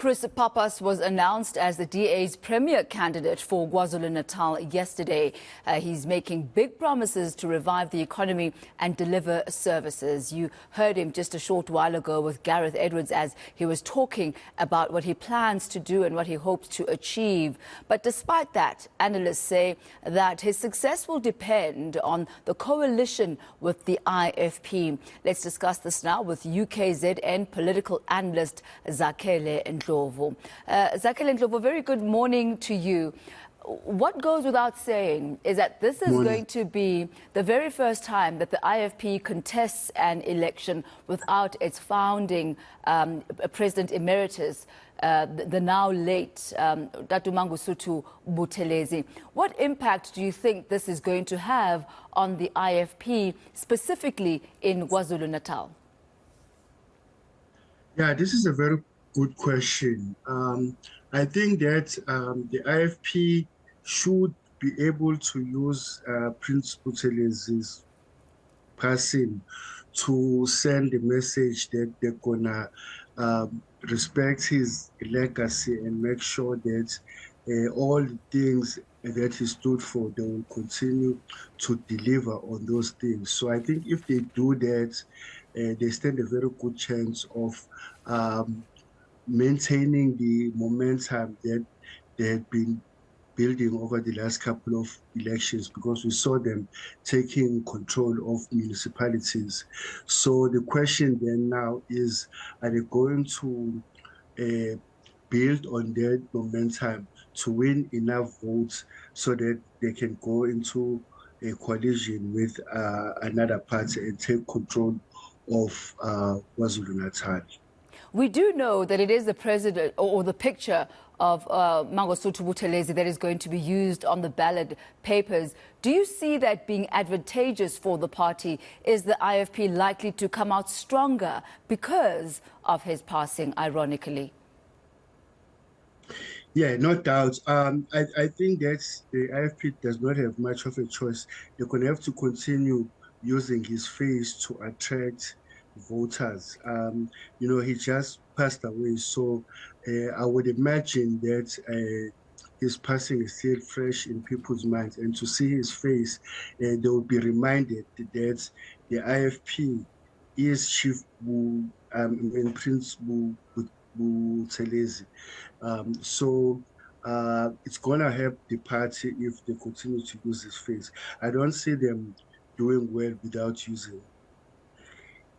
Chris Pappas was announced as the DA's premier candidate for KwaZulu-Natal yesterday. He's making big promises to revive the economy and deliver services. You heard him just a short while ago with Gareth Edwards as he was talking about what he plans to do and what he hopes to achieve. But despite that, analysts say that his success will depend on the coalition with the IFP. Let's discuss this now with UKZN political analyst Zakhele Ndlovu. Zakhele Ndlovu, very good morning to you. What goes without saying is that this is going to be the very first time that the IFP contests an election without its founding President Emeritus, the now late Buthelezi. What impact do you think this is going to have on the IFP, specifically in KwaZulu-Natal? Yeah, this is a very good question. I think that the IFP should be able to use Prince Buthelezi's passing to send a message that they're gonna respect his legacy and make sure that all the things that he stood for, they will continue to deliver on those things. So I think if they do that, they stand a very good chance of maintaining the momentum that they had been building over the last couple of elections, because we saw them taking control of municipalities. So the question then now is, are they going to build on that momentum to win enough votes so that they can go into a coalition with another party and take control of KwaZulu-Natal? We do know that it is the president or the picture of Buthelezi that is going to be used on the ballot papers. Do you see that being advantageous for the party? Is the IFP likely to come out stronger because of his passing, ironically? Yeah, no doubt. I think that the IFP does not have much of a choice. They're going to have to continue using his face to attract voters. You know, he just passed away, so I would imagine that his passing is still fresh in people's minds, and to see his face, they will be reminded that the IFP is Chief Prince Buthelezi. So it's gonna help the party if they continue to use his face. I don't see them doing well without using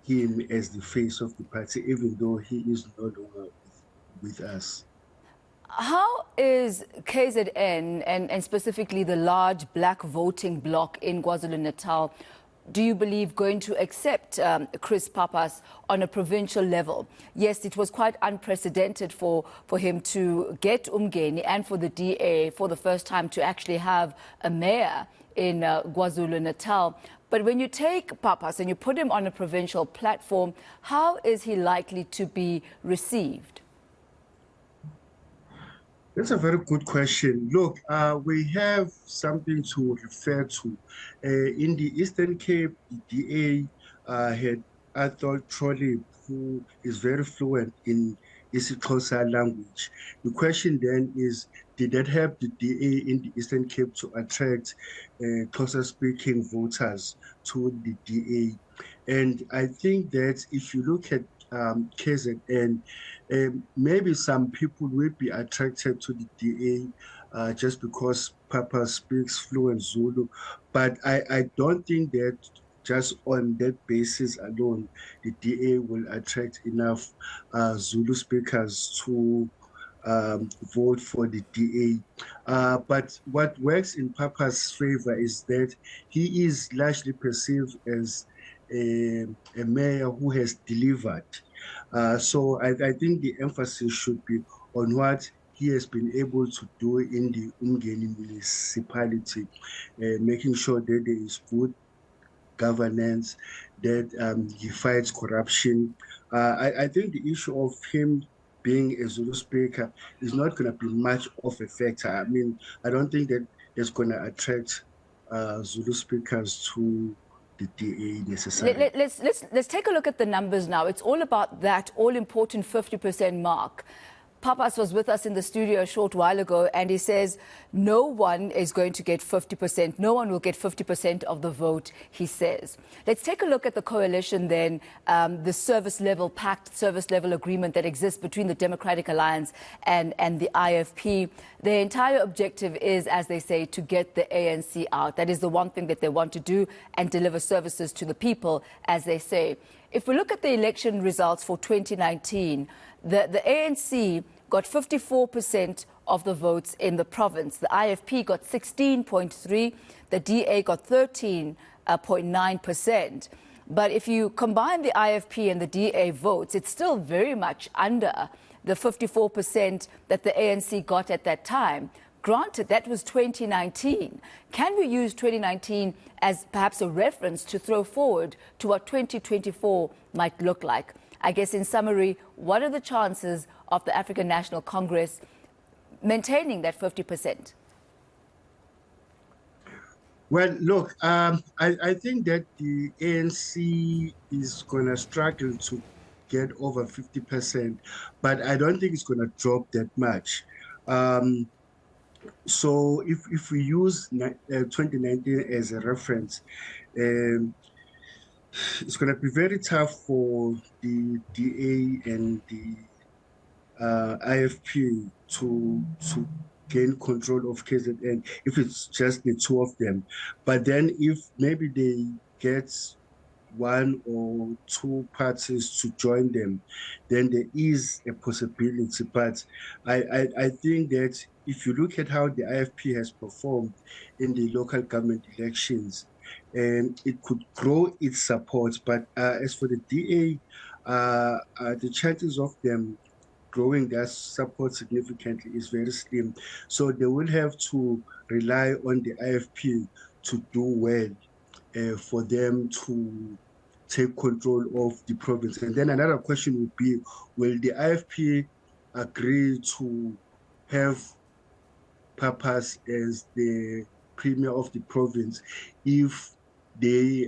him as the face of the party, even though he is no longer with us. How is KZN and specifically the large black voting bloc in KwaZulu-Natal, do you believe, going to accept Chris Pappas on a provincial level? Yes, it was quite unprecedented for him to get Umgeni and for the DA for the first time to actually have a mayor in KwaZulu-Natal. But when you take Pappas and you put him on a provincial platform, how is he likely to be received? That's a very good question. Look, we have something to refer to. In the Eastern Cape, the DA had Arthur Trolley, who is very fluent in isiXhosa language. The question then is, did that help the DA in the Eastern Cape to attract Xhosa-speaking voters to the DA? And I think that if you look at KZN, maybe some people will be attracted to the DA just because Papa speaks fluent Zulu. But I don't think that just on that basis alone, the DA will attract enough Zulu speakers to vote for the DA. But what works in Papa's favor is that he is largely perceived as a mayor who has delivered. So I think the emphasis should be on what he has been able to do in the Umgeni municipality, making sure that there is good governance, that he fights corruption. I think the issue of him being a Zulu speaker is not going to be much of a factor. I mean, I don't think that it's going to attract Zulu speakers to the DA necessarily. Let's take a look at the numbers now. It's all about that all-important 50% mark. Pappas was with us in the studio a short while ago, and he says no one is going to get 50%. No one will get 50% of the vote, he says. Let's take a look at the coalition then, the service level pact, service level agreement that exists between the Democratic Alliance and the IFP. Their entire objective is, as they say, to get the ANC out. That is the one thing that they want to do and deliver services to the people, as they say. If we look at the election results for 2019, the ANC got 54% of the votes in the province. The IFP got 16.3%. The DA got 13.9%. But if you combine the IFP and the DA votes, it's still very much under the 54% that the ANC got at that time. Granted, that was 2019. Can we use 2019 as perhaps a reference to throw forward to what 2024 might look like? I guess in summary, what are the chances of the African National Congress maintaining that 50%? Well, look, I think that the ANC is going to struggle to get over 50%, but I don't think it's going to drop that much. So if we use 2019 as a reference, it's going to be very tough for the DA and the IFP to gain control of KZN if it's just the two of them. But then if maybe they get one or two parties to join them, then there is a possibility. But I think that if you look at how the IFP has performed in the local government elections, it could grow its support. But as for the DA, the chances of them growing their support significantly is very slim. So they will have to rely on the IFP to do well for them to take control of the province. And then another question would be, will the IFP agree to have Pappas as the premier of the province if they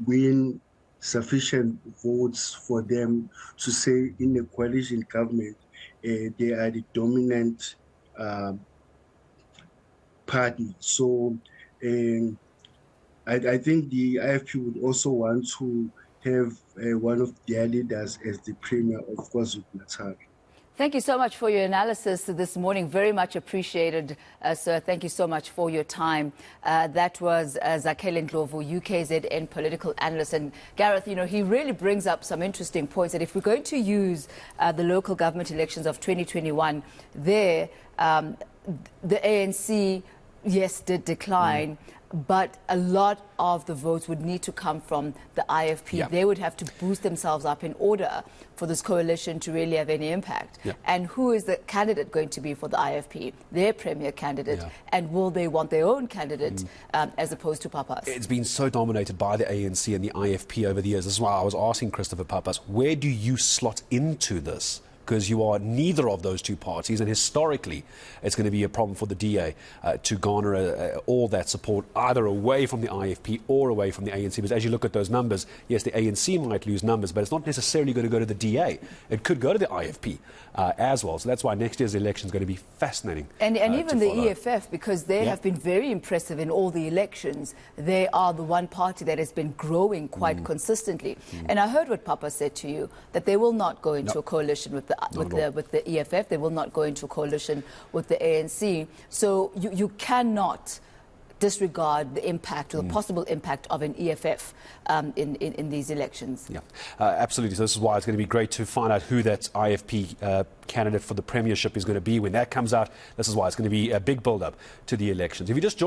win sufficient votes for them to say in a coalition government they are the dominant party? So I think the IFP would also want to have one of their leaders as the premier of KwaZulu-Natal. Thank you so much for your analysis this morning. Very much appreciated, sir. Thank you so much for your time. That was Zakhele Ndlovu, UKZN political analyst. And Gareth, you know, he really brings up some interesting points that if we're going to use the local government elections of 2021, there, the ANC, yes, did decline. But a lot of the votes would need to come from the IFP. Yeah. They would have to boost themselves up in order for this coalition to really have any impact. Yeah. And who is the candidate going to be for the IFP? Their premier candidate. Yeah. And will they want their own candidate as opposed to Pappas? It's been so dominated by the ANC and the IFP over the years. This is why I was asking Christopher Pappas, where do you slot into this? Because you are neither of those two parties, and historically it's going to be a problem for the DA to garner all that support either away from the IFP or away from the ANC. Because as you look at those numbers, yes, the ANC might lose numbers, but it's not necessarily going to go to the DA. It could go to the IFP as well. So that's why next year's election is going to be fascinating. And even the EFF, because they have been very impressive in all the elections. They are the one party that has been growing quite consistently. And I heard what Papa said to you, that they will not go into a coalition with the EFF. They will not go into a coalition with the ANC. So you cannot disregard the impact or the possible impact of an EFF in these elections. Yeah, absolutely. So this is why it's going to be great to find out who that IFP candidate for the premiership is going to be when that comes out. This is why it's going to be a big build-up to the elections. If you just join